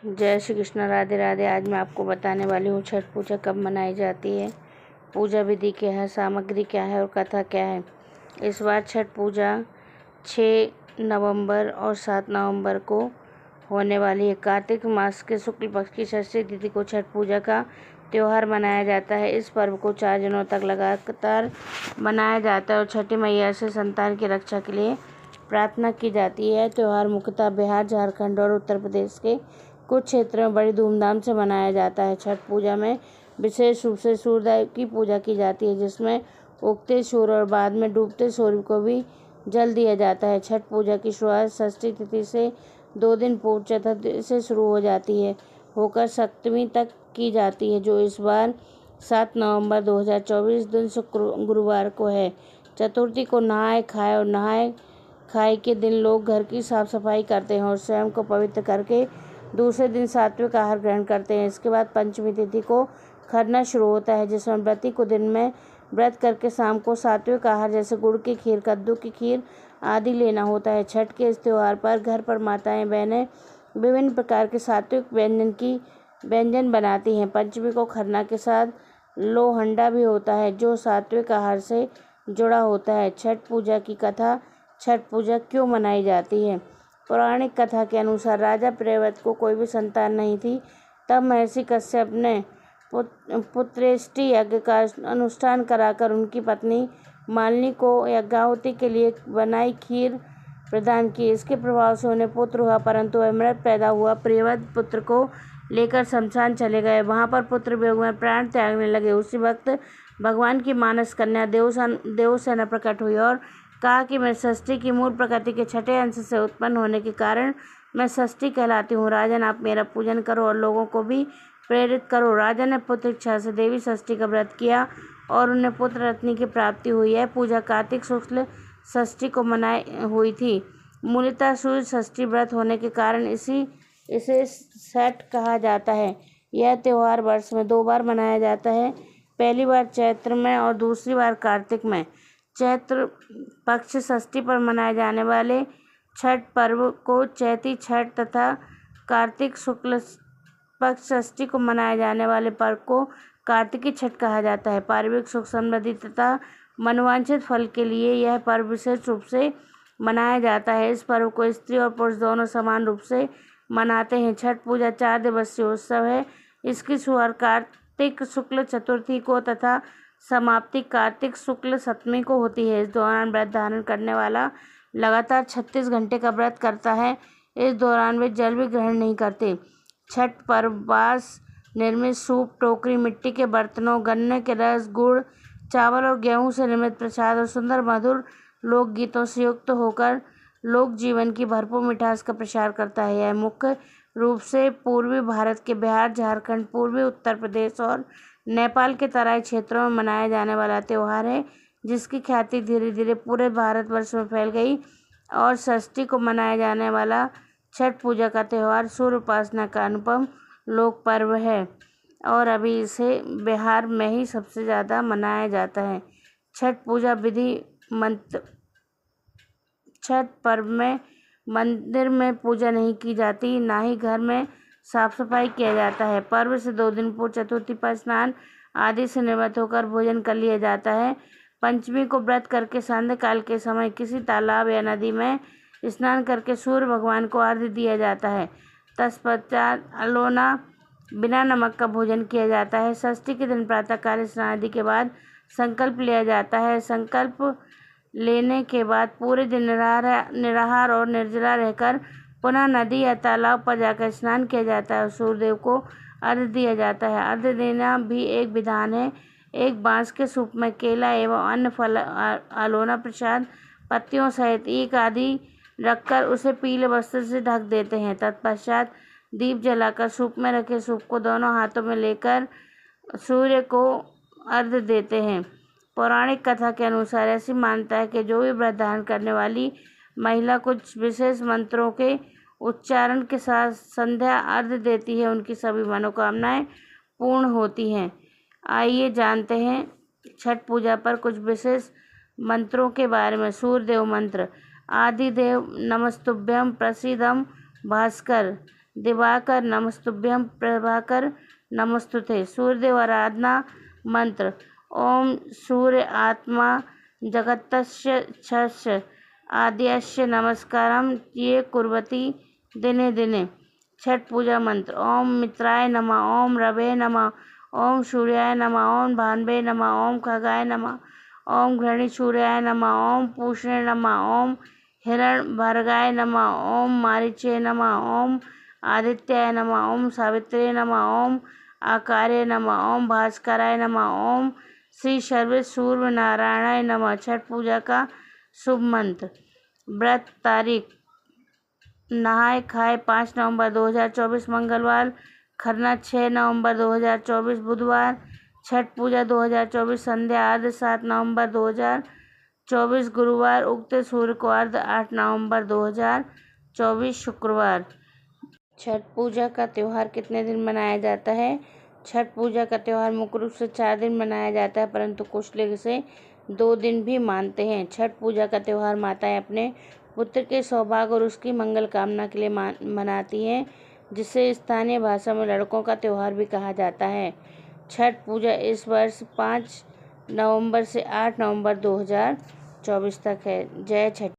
जय श्री कृष्ण, राधे राधे। आज मैं आपको बताने वाली हूँ छठ पूजा कब मनाई जाती है, पूजा विधि क्या है, सामग्री क्या है और कथा क्या है। इस बार छठ पूजा 6 नवंबर और 7 नवंबर को होने वाली है। कार्तिक मास के शुक्ल पक्ष की षष्ठी तिथि को छठ पूजा का त्यौहार मनाया जाता है। इस पर्व को 4 दिनों तक लगातार मनाया जाता है और छठी मैया से संतान की रक्षा के लिए प्रार्थना की जाती है। त्यौहार मुख्यतः बिहार, झारखंड और उत्तर प्रदेश के कुछ क्षेत्रों में बड़ी धूमधाम से मनाया जाता है। छठ पूजा में विशेष रूप से सूर्यदेव की पूजा की जाती है, जिसमें उगते सूर्य और बाद में डूबते सूर्य को भी जल दिया जाता है। छठ पूजा की शुरुआत षष्ठी तिथि से 2 दिन पूर्व चतुर्थी से शुरू हो जाती है होकर सप्तमी तक की जाती है, जो इस बार 7 नवंबर 2024 दिन गुरुवार को है। चतुर्थी को नहाए खाए और नहाए खाए के दिन लोग घर की साफ सफाई करते हैं और स्वयं को पवित्र करके दूसरे दिन सात्विक आहार ग्रहण करते हैं। इसके बाद पंचमी तिथि को खरना शुरू होता है, जिसमें व्रती को दिन में व्रत करके शाम को सात्विक आहार जैसे गुड़ की खीर, कद्दू की खीर आदि लेना होता है। छठ के इस त्यौहार पर घर पर माताएं बहनें विभिन्न प्रकार के सात्विक व्यंजन बनाती हैं। पंचमी को खरना के साथ लोहंडा भी होता है, जो सात्विक आहार से जुड़ा होता है। छठ पूजा की कथा। छठ पूजा क्यों मनाई जाती है? पौराणिक कथा के अनुसार राजा प्रियव्रत को कोई भी संतान नहीं थी। तब महर्षि कश्यप ने पुत्रेष्टि यज्ञ का अनुष्ठान कराकर उनकी पत्नी मालिनी को यज्ञाहुति के लिए बनाई खीर प्रदान की। इसके प्रभाव से उन्हें पुत्र हुआ, परंतु वह मृत पैदा हुआ। प्रियव्रत पुत्र को लेकर शमशान चले गए। वहां पर पुत्र वियोग में प्राण त्यागने लगे। उसी वक्त भगवान की मानस कन्या देवसेना प्रकट हुई और कहा कि मैं षष्ठी की मूल प्रकृति के छठे अंश से उत्पन्न होने के कारण मैं षष्ठी कहलाती हूँ। राजन, आप मेरा पूजन करो और लोगों को भी प्रेरित करो। राजा ने पुत्र इच्छा से देवी षष्ठी का व्रत किया और उन्हें पुत्र रत्नी की प्राप्ति हुई। यह पूजा कार्तिक शुक्ल षष्ठी को मनाई हुई थी। मूलतः सूर्य षष्ठी व्रत होने के कारण इसे छठ कहा जाता है। यह त्यौहार वर्ष में 2 बार मनाया जाता है, पहली बार चैत्र में और दूसरी बार कार्तिक में। चैत्र पक्ष षष्ठी पर मनाए जाने वाले छठ पर्व को चैती छठ तथा कार्तिक शुक्ल पक्ष षष्ठी को मनाए जाने वाले पर्व को कार्तिकी छठ कहा जाता है। पारिवारिक सुख समृद्धि तथा मनोवांछित फल के लिए यह पर्व विशेष रूप से मनाया जाता है। इस पर्व को स्त्री और पुरुष दोनों समान रूप से मनाते हैं। छठ पूजा 4 दिवसीय उत्सव है। इसकी शुरुआत कार्तिक शुक्ल चतुर्थी को तथा समाप्ति कार्तिक शुक्ल सप्तमी को होती है। इस दौरान व्रत धारण करने वाला लगातार 36 घंटे का व्रत करता है। इस दौरान वे जल भी ग्रहण नहीं करते। छठ पर्व बांस निर्मित सूप, टोकरी, मिट्टी के बर्तनों, गन्ने के रस, गुड़, चावल और गेहूं से निर्मित प्रसाद और सुंदर मधुर लोकगीतों से युक्त होकर लोक जीवन की भरपूर मिठास का प्रसार करता है। यह मुख्य रूप से पूर्वी भारत के बिहार, झारखंड, पूर्वी उत्तर प्रदेश और नेपाल के तराई क्षेत्रों में मनाया जाने वाला त्यौहार है, जिसकी ख्याति धीरे धीरे पूरे भारतवर्ष में फैल गई। और षष्ठी को मनाया जाने वाला छठ पूजा का त्यौहार सूर्य उपासना का अनुपम लोक पर्व है और अभी इसे बिहार में ही सबसे ज़्यादा मनाया जाता है। छठ पूजा विधि मंत्र। छठ पर्व में मंदिर में पूजा नहीं की जाती, ना ही घर में साफ सफाई किया जाता है। पर्व से 2 दिन पूर्व चतुर्थी पर स्नान आदि से निवृत्त होकर भोजन कर लिया जाता है। पंचमी को व्रत करके संध्या काल के समय किसी तालाब या नदी में स्नान करके सूर्य भगवान को अर्घ्य दिया जाता है। तत्पश्चात अलोना बिना नमक का भोजन किया जाता है। षष्ठी के दिन प्रातःकाल स्नान आदि के बाद संकल्प लिया जाता है। संकल्प लेने के बाद पूरे दिन निराहार और निर्जला रहकर पुनः नदी या तालाब पर जाकर स्नान किया जाता है और सूर्यदेव को अर्घ्य दिया जाता है। अर्घ्य देना भी एक विधान है। एक बांस के सूप में केला एवं अन्य फल, अलोना प्रसाद, पत्तियों सहित ईख आदि रखकर उसे पीले वस्त्र से ढक देते हैं। तत्पश्चात दीप जलाकर सूप में रखे सूप को दोनों हाथों में लेकर सूर्य को अर्घ्य देते हैं। पौराणिक कथा के अनुसार ऐसी मान्यता है कि जो भी व्रत धारण करने वाली महिला कुछ विशेष मंत्रों के उच्चारण के साथ संध्या अर्घ्य देती है, उनकी सभी मनोकामनाएं पूर्ण होती हैं। आइए जानते हैं छठ पूजा पर कुछ विशेष मंत्रों के बारे में। सूर्यदेव मंत्र। आदिदेव नमस्तुभ्यं प्रसीदं भास्कर। दिवाकर नमस्तुभ्यं प्रभाकर नमस्तुते। सूर्यदेव आराधना मंत्र। ओम सूर्य आत्मा जगतस्य छस्य आद्यस्य नमस्कारम ये कुर्वती दिने दिने। छठ पूजा मंत्र। ओम मित्राय नमः, ओम रवे नमः, ओम सूर्याय नमः, ओम भान्वे नमः, ओम खगाय नमः, ओम घृणिसूर्याय नमः, ओम पूषणे नमः, ओम हिरण्यवर्गाय नमः, ओम मारीचे नमः, ओम आदित्याय नमः, ओम सावित्रे नमः, ओम आकार्य नमः, ओम भास्कराय नमः, ओम श्री सर्व सूर्य नारायणाय नमः। छठ पूजा का शुभ मंत्र। व्रत तारीख। नहाय खाए 5 नवंबर 2024 मंगलवार। खरना 6 नवंबर 2024 बुधवार। छठ पूजा 2024 संध्या अर्घ 7 नवंबर 2024 गुरुवार। उगते सूर्य को अर्घ 8 नवंबर 2024 शुक्रवार। छठ पूजा का त्यौहार कितने दिन मनाया जाता है? छठ पूजा का त्यौहार मुख्य रूप से 4 दिन मनाया जाता है, परंतु कुछ लोग इसे 2 दिन भी मानते हैं। छठ पूजा का त्यौहार माताएं अपने पुत्र के सौभाग्य और उसकी मंगल कामना के लिए मनाती हैं, जिसे स्थानीय भाषा में लड़कों का त्यौहार भी कहा जाता है। छठ पूजा इस वर्ष 5 नवंबर से 8 नवंबर 2024 तक है। जय छठ।